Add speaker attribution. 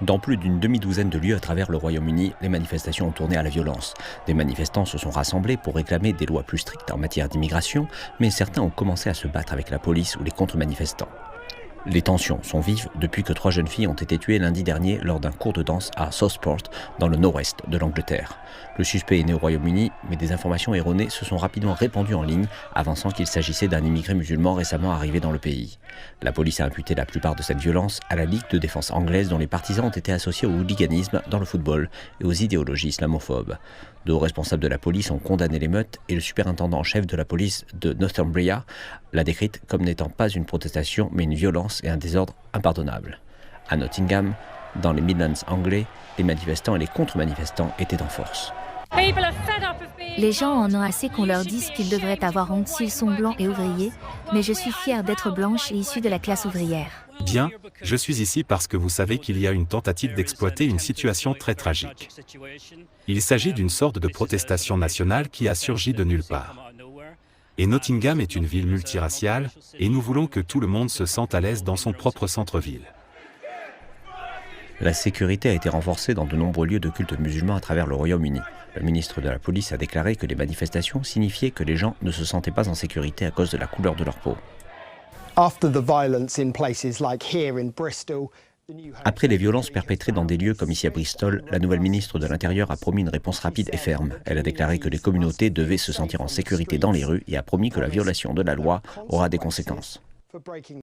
Speaker 1: Dans plus d'une demi-douzaine de lieux à travers le Royaume-Uni, les manifestations ont tourné à la violence. Des manifestants se sont rassemblés pour réclamer des lois plus strictes en matière d'immigration, mais certains ont commencé à se battre avec la police ou les contre-manifestants. Les tensions sont vives depuis que 3 jeunes filles ont été tuées lundi dernier lors d'un cours de danse à Southport, dans le nord-ouest de l'Angleterre. Le suspect est né au Royaume-Uni, mais des informations erronées se sont rapidement répandues en ligne, avançant qu'il s'agissait d'un immigré musulman récemment arrivé dans le pays. La police a imputé la plupart de cette violence à la Ligue de défense anglaise dont les partisans ont été associés au hooliganisme dans le football et aux idéologies islamophobes. De hauts responsables de la police ont condamné l'émeute et le superintendant en chef de la police de Northumbria l'a décrite comme n'étant pas une protestation mais une violence et un désordre impardonnables. À Nottingham, dans les Midlands anglais, les manifestants et les contre-manifestants étaient en force.
Speaker 2: Les gens en ont assez qu'on leur dise qu'ils devraient avoir honte s'ils sont blancs et ouvriers, mais je suis fière d'être blanche et issue de la classe ouvrière.
Speaker 3: Bien, je suis ici parce que vous savez qu'il y a une tentative d'exploiter une situation très tragique. Il s'agit d'une sorte de protestation nationale qui a surgi de nulle part. Et Nottingham est une ville multiraciale, et nous voulons que tout le monde se sente à l'aise dans son propre centre-ville.
Speaker 1: La sécurité a été renforcée dans de nombreux lieux de culte musulmans à travers le Royaume-Uni. Le ministre de la Police a déclaré que les manifestations signifiaient que les gens ne se sentaient pas en sécurité à cause de la couleur de leur peau. Après les violences perpétrées dans des lieux comme ici à Bristol, la nouvelle ministre de l'Intérieur a promis une réponse rapide et ferme. Elle a déclaré que les communautés devaient se sentir en sécurité dans les rues et a promis que la violation de la loi aura des conséquences.